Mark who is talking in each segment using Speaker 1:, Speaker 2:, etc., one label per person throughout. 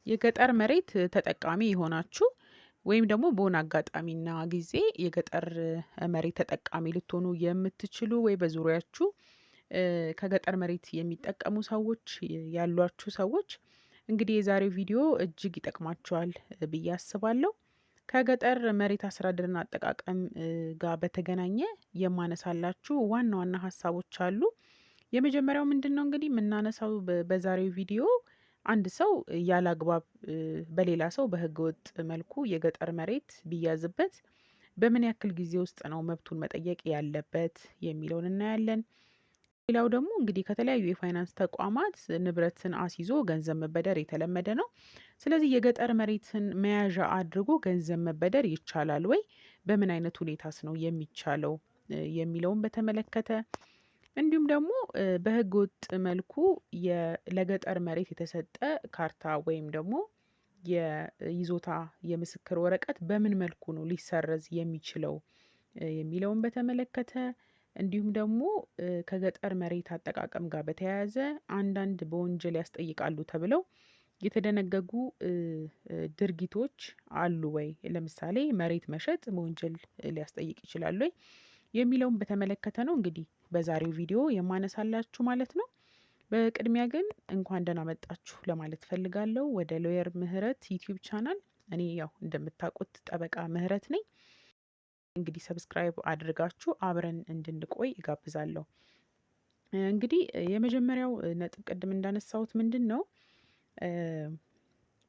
Speaker 1: የገጠር መሬት ተጠቃሚ የሆናችሁ ወይም ደግሞ በሆነ አጋጣሚና ጊዜ የገጠር መሬት ተጠቃሚ ልትሆኑ የምትችሉ ወይ በዙሪያችሁ ከገጠር መሬት የሚጠቀሙ ሰዎች ያሏችሁ ሰዎች እንግዲህ የዛሬው ቪዲዮ እጅግ ይጠቅማችኋል ብዬ አስባለሁ። ከገጠር መሬት አስተዳደርና አጠቃቀም ጋር በተገናኘ የማነሳላችሁ ዋና ዋና ሀሳቦች አሉ። የመጀመሪያው ምንድነው? እንግዲህ የምናነሳው በዛሬው ቪዲዮ አንድ ሰው ያላግባብ በሌላ ሰው በህገወጥ መልኩ የገጠር መሬት ቢያዝበት በምን ያክል ጊዜ ውስጥ ነው መብቱን መጠየቅ ያለበት የሚለውን እናያለን። ሌላው ደግሞ እንግዲህ ከተለያዩ የፋይናንስ ተቋማት ንብረትን አስይዞ ገንዘብ መበደር የተለመደ ነው። ስለዚህ የገጠር መሬትን መያዣ አድርጎ ገንዘብ መበደር ይቻላል ወይ? በምን አይነት ሁኔታስ ነው የሚቻለው? የሚለውን በተመለከተ እንዲሁም ደግሞ በህገ ወጥ መልኩ ለገጠር መሬት የተሰጠ ካርታ ወይም ደግሞ የይዞታ የምስክር ወረቀት በምን መልኩ ነው ሊሰረዝ የሚችለው የሚለውን በተመለከተ እንዲሁም ደግሞ ከገጠር መሬት አጠቃቀም ጋር በተያያዘ አንዳንድ በወንጀል ያስጠይቃሉ ተብለው የተደነገጉ ድርጊቶች አሉ ወይ? ለምሳሌ መሬት መሸጥ በወንጀል ሊያስጠይቅ ይችላል ወይ? የሚለውን በተመለከተ ነው እንግዲህ በዛሬው ቪዲዮ የማነሳላችሁ ማለት ነው። በቅድሚያ ግን እንኳን ደህና መጣችሁ ለማለት ፈልጋለሁ ወደ ሎየር ምህረት ዩቲዩብ ቻናል። እኔ ያው እንደምታውቁት ጠበቃ ምህረት ነኝ። እንግዲህ ሰብስክራይብ አድርጋችሁ አብረን እንድንቆይ እጋብዛለሁ። እንግዲህ የመጀመሪያው ነጥብ ቅድም እንዳነሳሁት ምንድነው?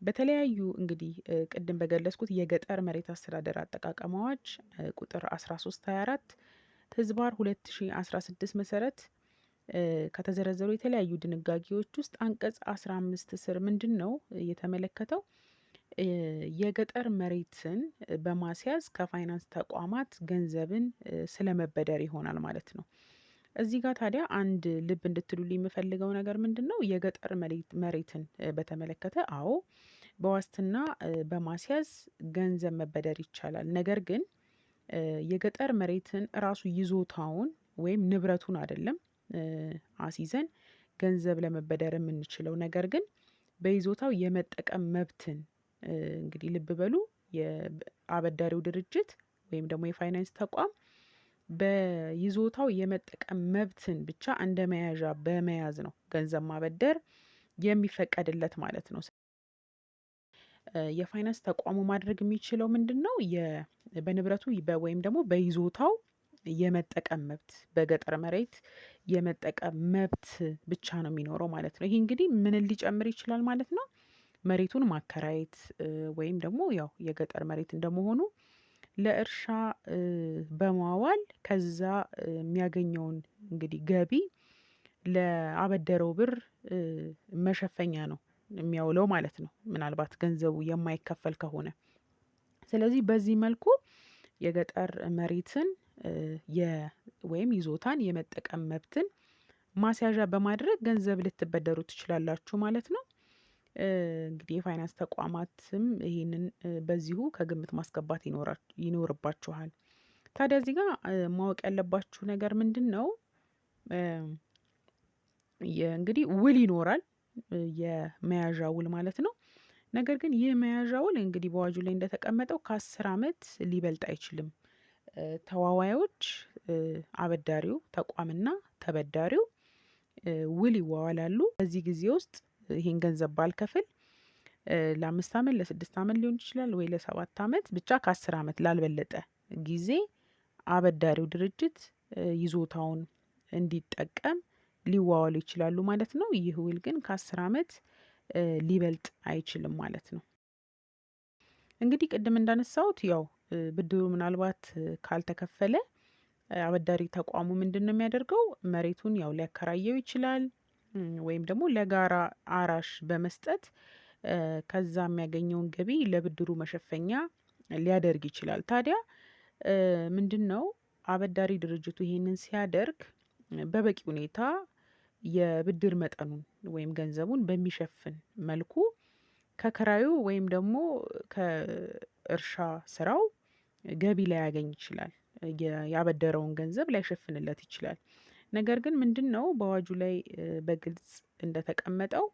Speaker 1: በተለያዩ እንግዲህ ቅድም በገለጽኩት የገጠር መሬት አስተዳደር አጠቃቀም አዋጅ ቁጥር 1324 ህዝባር 2016 መሰረት ከተዘረዘሩ የተለያዩ ድንጋጌዎች ውስጥ አንቀጽ 15 ስር ምንድነው የተመለከተው? የገጠር መሬትን በማስያዝ ከፋይናንስ ተቋማት ገንዘብን ስለመበደር ይሆናል ማለት ነው። እዚህ ጋር ታዲያ አንድ ልብ እንድትሉልኝ የምፈልገው ነገር ምንድነው? የገጠር መሬትን በተመለከተ አዎ በዋስትና በማስያዝ ገንዘብ መበደር ይቻላል። ነገር ግን የገጠር መሬትን ራሱ ይዞታውን ወይም ንብረቱን አይደለም አስይዘን ገንዘብ ለመበደር የምንችለው። ነገር ግን በይዞታው የመጠቀም መብትን እንግዲህ ልብ በሉ የአበዳሪው ድርጅት ወይም ደግሞ የፋይናንስ ተቋም በይዞታው የመጠቀም መብትን ብቻ እንደ መያዣ በመያዝ ነው ገንዘብ ማበደር የሚፈቀድለት ማለት ነው። የፋይናንስ ተቋሙ ማድረግ የሚችለው ምንድነው? በንብረቱ ወይም ደግሞ በይዞታው የመጠቀም መብት በገጠር መሬት የመጠቀም መብት ብቻ ነው የሚኖረው ማለት ነው። ይሄ እንግዲህ ምንን ሊጨምር ይችላል ማለት ነው? መሬቱን ማከራየት ወይም ደግሞ ያው የገጠር መሬት እንደመሆኑ ለእርሻ በማዋል ከዛ የሚያገኘውን እንግዲህ ገቢ ለአበደረው ብር መሸፈኛ ነው የሚያውለው ማለት ነው። ምናልባት ገንዘቡ የማይከፈል ከሆነ ስለዚህ በዚህ መልኩ የገጠር መሬትን ወይም ይዞታን የመጠቀም መብትን ማስያዣ በማድረግ ገንዘብ ልትበደሩ ትችላላችሁ ማለት ነው። እንግዲህ የፋይናንስ ተቋማትም ይሄንን በዚሁ ከግምት ማስገባት ይኖርባችኋል። ታዲያ እዚህ ጋር ማወቅ ያለባችሁ ነገር ምንድነው? እንግዲህ ውል ይኖራል የመያዣ ውል ማለት ነው። ነገር ግን ይህ መያዣ ውል እንግዲህ በአዋጁ ላይ እንደተቀመጠው ከ10 አመት ሊበልጥ አይችልም። ተዋዋዮች አበዳሪው ተቋምና ተበዳሪው ውል ይዋዋላሉ። በዚህ ጊዜ ውስጥ ይሄን ገንዘብ ባልከፍል ለ5 አመት ለ6 አመት ሊሆን ይችላል ወይ ለ7 አመት ብቻ ከ10 አመት ላልበለጠ ጊዜ አበዳሪው ድርጅት ይዞታውን እንዲጠቀም ሊዋዋሉ ይችላሉ ማለት ነው። ይህ ውል ግን ከ10 አመት ሊበልጥ አይችልም ማለት ነው። እንግዲህ ቅድም እንዳነሳሁት ያው ብድሩ ምናልባት ካልተከፈለ አበዳሪ ተቋሙ ምንድነው የሚያደርገው? መሬቱን ያው ሊያከራየው ይችላል ወይም ደግሞ ለጋራ አራሽ በመስጠት ከዛ የሚያገኘውን ገቢ ለብድሩ መሸፈኛ ሊያደርግ ይችላል። ታዲያ ምንድነው አበዳሪ ድርጅቱ ይሄንን ሲያደርግ በበቂ ሁኔታ የብድር መጠኑን ወይም ገንዘቡን በሚሸፍን መልኩ ከክራዩ ወይም ደግሞ ከእርሻ ስራው ገቢ ላያገኝ ይችላል። ያበደረውን ገንዘብ ላይሸፍንለት ይችላል። ነገር ግን ምንድነው በአዋጁ ላይ በግልጽ እንደተቀመጠው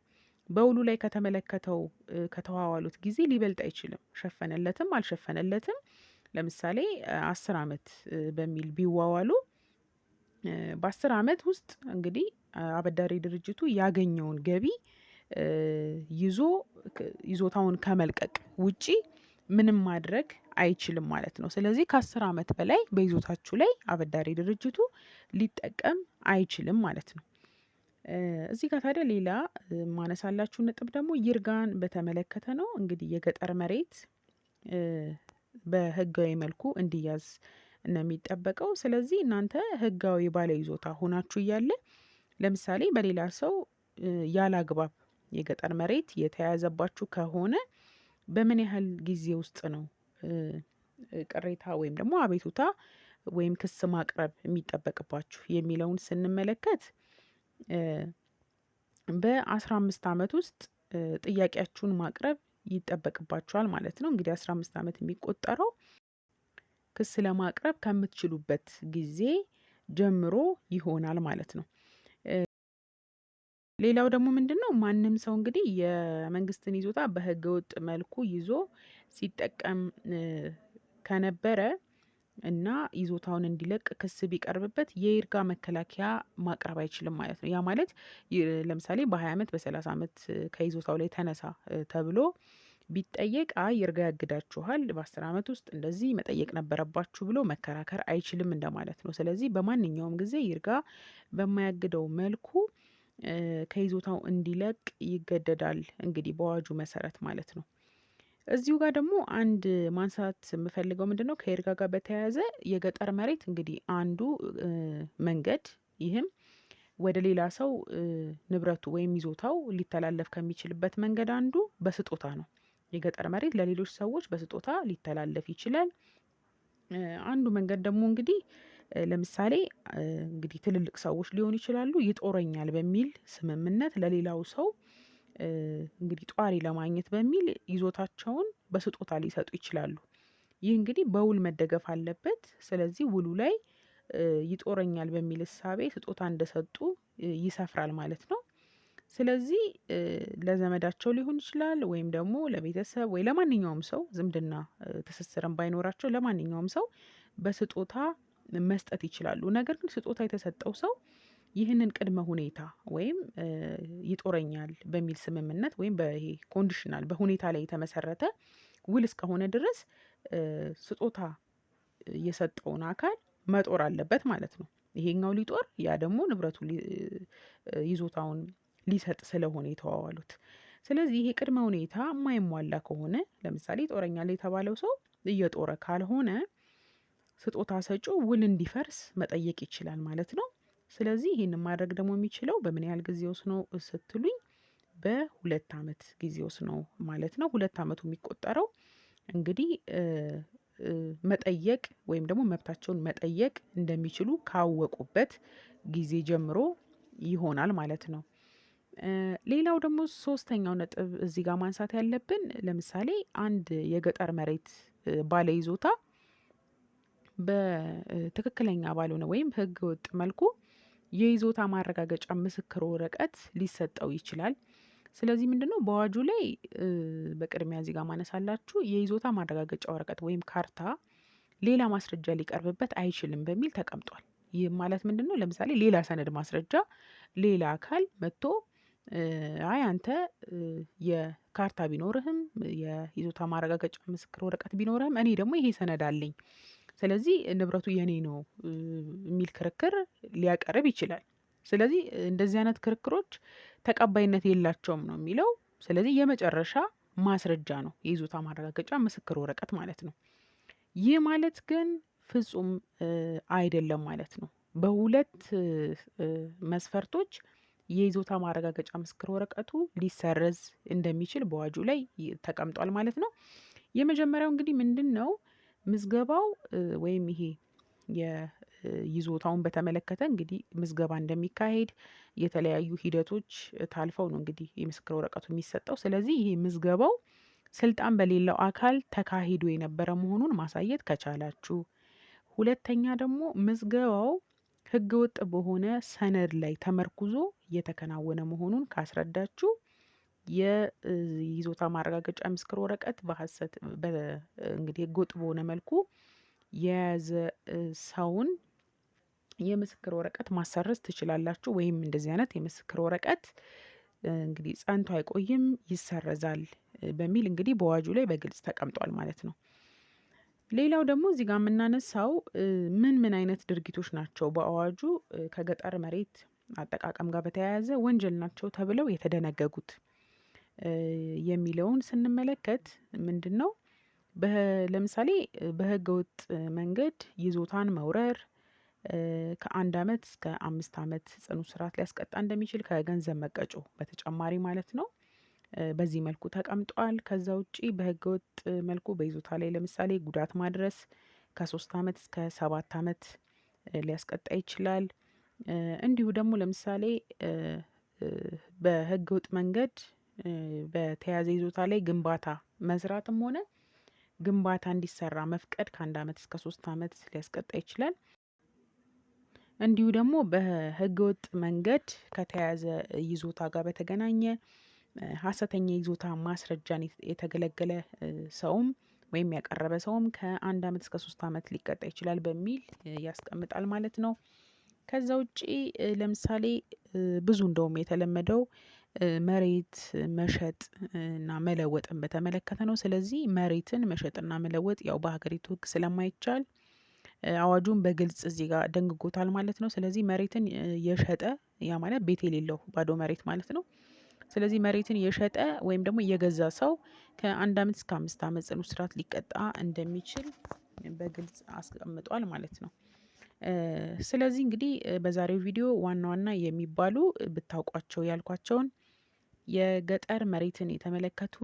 Speaker 1: በውሉ ላይ ከተመለከተው ከተዋዋሉት ጊዜ ሊበልጥ አይችልም። ሸፈነለትም አልሸፈነለትም ለምሳሌ 10 ዓመት በሚል ቢዋዋሉ በ10 ዓመት ውስጥ እንግዲህ አበዳሪ ድርጅቱ ያገኘውን ገቢ ይዞ ይዞታውን ከመልቀቅ ውጪ ምንም ማድረግ አይችልም ማለት ነው። ስለዚህ ከ10 ዓመት በላይ በይዞታችሁ ላይ አበዳሪ ድርጅቱ ሊጠቀም አይችልም ማለት ነው። እዚህ ጋር ታዲያ ሌላ ማነሳላችሁ ነጥብ ደግሞ ይርጋን በተመለከተ ነው። እንግዲህ የገጠር መሬት በህጋዊ መልኩ እንዲያዝ ነው የሚጠበቀው። ስለዚህ እናንተ ህጋዊ ባለይዞታ ሆናችሁ እያለ ለምሳሌ በሌላ ሰው ያላግባብ የገጠር መሬት የተያዘባችሁ ከሆነ በምን ያህል ጊዜ ውስጥ ነው ቅሬታ ወይም ደግሞ አቤቱታ ወይም ክስ ማቅረብ የሚጠበቅባችሁ የሚለውን ስንመለከት በ15 ዓመት ውስጥ ጥያቄያችሁን ማቅረብ ይጠበቅባችኋል ማለት ነው። እንግዲህ 15 ዓመት የሚቆጠረው ክስ ለማቅረብ ከምትችሉበት ጊዜ ጀምሮ ይሆናል ማለት ነው። ሌላው ደግሞ ምንድነው? ማንም ሰው እንግዲህ የመንግስትን ይዞታ በህገወጥ መልኩ ይዞ ሲጠቀም ከነበረ እና ይዞታውን እንዲለቅ ክስ ቢቀርብበት የይርጋ መከላከያ ማቅረብ አይችልም ማለት ነው። ያ ማለት ለምሳሌ በ20 ዓመት በ30 ዓመት ከይዞታው ላይ ተነሳ ተብሎ ቢጠየቅ አይ ይርጋ ያግዳችኋል በ10 ዓመት ውስጥ እንደዚህ መጠየቅ ነበረባችሁ ብሎ መከራከር አይችልም እንደማለት ነው። ስለዚህ በማንኛውም ጊዜ ይርጋ በማያግደው መልኩ ከይዞታው እንዲለቅ ይገደዳል እንግዲህ በአዋጁ መሰረት ማለት ነው። እዚሁ ጋር ደግሞ አንድ ማንሳት የምፈልገው ምንድነው? ከይርጋ ጋር በተያያዘ የገጠር መሬት እንግዲህ አንዱ መንገድ ይህም ወደ ሌላ ሰው ንብረቱ ወይም ይዞታው ሊተላለፍ ከሚችልበት መንገድ አንዱ በስጦታ ነው። የገጠር መሬት ለሌሎች ሰዎች በስጦታ ሊተላለፍ ይችላል። አንዱ መንገድ ደግሞ እንግዲህ ለምሳሌ እንግዲህ ትልልቅ ሰዎች ሊሆኑ ይችላሉ ይጦረኛል በሚል ስምምነት ለሌላው ሰው እንግዲህ ጧሪ ለማግኘት በሚል ይዞታቸውን በስጦታ ሊሰጡ ይችላሉ። ይህ እንግዲህ በውል መደገፍ አለበት። ስለዚህ ውሉ ላይ ይጦረኛል በሚል እሳቤ ስጦታ እንደሰጡ ይሰፍራል ማለት ነው። ስለዚህ ለዘመዳቸው ሊሆን ይችላል ወይም ደግሞ ለቤተሰብ ወይ ለማንኛውም ሰው ዝምድና ትስስርም ባይኖራቸው ለማንኛውም ሰው በስጦታ መስጠት ይችላሉ። ነገር ግን ስጦታ የተሰጠው ሰው ይህንን ቅድመ ሁኔታ ወይም ይጦረኛል በሚል ስምምነት ወይም በይሄ ኮንዲሽናል በሁኔታ ላይ የተመሰረተ ውል እስከሆነ ድረስ ስጦታ የሰጠውን አካል መጦር አለበት ማለት ነው። ይሄኛው ሊጦር ያ ደግሞ ንብረቱ ይዞታውን ሊሰጥ ስለሆነ የተዋዋሉት። ስለዚህ ይሄ ቅድመ ሁኔታ የማይሟላ ከሆነ ለምሳሌ ይጦረኛል የተባለው ሰው እየጦረ ካልሆነ ስጦታ ሰጪው ውል እንዲፈርስ መጠየቅ ይችላል ማለት ነው። ስለዚህ ይሄንን ማድረግ ደግሞ የሚችለው በምን ያህል ጊዜ ውስጥ ነው ስትሉኝ በ2 ዓመት ጊዜ ውስጥ ነው ማለት ነው። 2 ዓመቱ የሚቆጠረው እንግዲህ መጠየቅ ወይም ደግሞ መብታቸውን መጠየቅ እንደሚችሉ ካወቁበት ጊዜ ጀምሮ ይሆናል ማለት ነው። ሌላው ደግሞ ሶስተኛው ነጥብ እዚህ ጋር ማንሳት ያለብን ለምሳሌ አንድ የገጠር መሬት ባለይዞታ በትክክለኛ ባልሆነ ወይም ህገወጥ መልኩ የይዞታ ማረጋገጫ ምስክር ወረቀት ሊሰጠው ይችላል። ስለዚህ ምንድነው? በአዋጁ ላይ በቅድሚያ እዚህ ጋር ማነሳላችሁ የይዞታ ማረጋገጫ ወረቀት ወይም ካርታ ሌላ ማስረጃ ሊቀርብበት አይችልም በሚል ተቀምጧል። ይህ ማለት ምንድነው? ለምሳሌ ሌላ ሰነድ ማስረጃ ሌላ አካል መጥቶ አይ አንተ የካርታ ቢኖርህም የይዞታ ማረጋገጫ ምስክር ወረቀት ቢኖርህም እኔ ደግሞ ይሄ ሰነድ አለኝ ስለዚህ ንብረቱ የኔ ነው የሚል ክርክር ሊያቀርብ ይችላል። ስለዚህ እንደዚህ አይነት ክርክሮች ተቀባይነት የላቸውም ነው የሚለው። ስለዚህ የመጨረሻ ማስረጃ ነው የይዞታ ማረጋገጫ ምስክር ወረቀት ማለት ነው። ይህ ማለት ግን ፍጹም አይደለም ማለት ነው። በሁለት መስፈርቶች የይዞታ ማረጋገጫ ምስክር ወረቀቱ ሊሰረዝ እንደሚችል በአዋጁ ላይ ተቀምጧል ማለት ነው። የመጀመሪያው እንግዲህ ምንድነው? ምዝገባው ወይም ይሄ የይዞታውን በተመለከተ እንግዲህ ምዝገባ እንደሚካሄድ የተለያዩ ሂደቶች ታልፈው ነው እንግዲህ የምስክር ወረቀቱ የሚሰጠው። ስለዚህ ይሄ ምዝገባው ስልጣን በሌለው አካል ተካሂዶ የነበረ መሆኑን ማሳየት ከቻላችሁ፣ ሁለተኛ ደግሞ ምዝገባው ህገወጥ በሆነ ሰነድ ላይ ተመርኩዞ እየተከናወነ መሆኑን ካስረዳችሁ የይዞታ ማረጋገጫ ምስክር ወረቀት በሀሰት እንግዲህ ህገወጥ በሆነ መልኩ የያዘ ሰውን የምስክር ወረቀት ማሰረዝ ትችላላችሁ። ወይም እንደዚህ አይነት የምስክር ወረቀት እንግዲህ ጸንቶ አይቆይም፣ ይሰረዛል በሚል እንግዲህ በአዋጁ ላይ በግልጽ ተቀምጧል ማለት ነው። ሌላው ደግሞ እዚህ ጋር የምናነሳው ምን ምን አይነት ድርጊቶች ናቸው በአዋጁ ከገጠር መሬት አጠቃቀም ጋር በተያያዘ ወንጀል ናቸው ተብለው የተደነገጉት የሚለውን ስንመለከት ምንድን ነው? ለምሳሌ በህገወጥ መንገድ ይዞታን መውረር ከ1 አመት እስከ 5 አመት ጽኑ እስራት ሊያስቀጣ እንደሚችል ከገንዘብ መቀጮ በተጨማሪ ማለት ነው። በዚህ መልኩ ተቀምጧል። ከዛ ውጪ በህገወጥ መልኩ በይዞታ ላይ ለምሳሌ ጉዳት ማድረስ ከ3 አመት እስከ 7 አመት ሊያስቀጣ ይችላል። እንዲሁ ደግሞ ለምሳሌ በህገወጥ መንገድ በተያዘ ይዞታ ላይ ግንባታ መስራትም ሆነ ግንባታ እንዲሰራ መፍቀድ ከ1 አመት እስከ 3 አመት ሊያስቀጣ ይችላል። እንዲሁ ደግሞ በህገወጥ መንገድ ከተያዘ ይዞታ ጋር በተገናኘ ሀሰተኛ ይዞታ ማስረጃን የተገለገለ ሰውም ወይም ያቀረበ ሰውም ከ1 አመት እስከ 3 አመት ሊቀጣ ይችላል በሚል ያስቀምጣል ማለት ነው። ከዛ ውጪ ለምሳሌ ብዙ እንደውም የተለመደው መሬት መሸጥ እና መለወጥን በተመለከተ ነው። ስለዚህ መሬትን መሸጥና መለወጥ ያው በሀገሪቱ ህግ ስለማይቻል አዋጁን በግልጽ እዚህ ጋር ደንግጎታል ማለት ነው። ስለዚህ መሬትን የሸጠ ያ ማለት ቤት የሌለው ባዶ መሬት ማለት ነው። ስለዚህ መሬትን የሸጠ ወይም ደግሞ የገዛ ሰው ከ1 አመት እስከ 5 አመት ጽኑ እስራት ሊቀጣ እንደሚችል በግልጽ አስቀምጧል ማለት ነው። ስለዚህ እንግዲህ በዛሬው ቪዲዮ ዋና ዋና የሚባሉ ብታውቋቸው ያልኳቸውን የገጠር መሬትን የተመለከቱ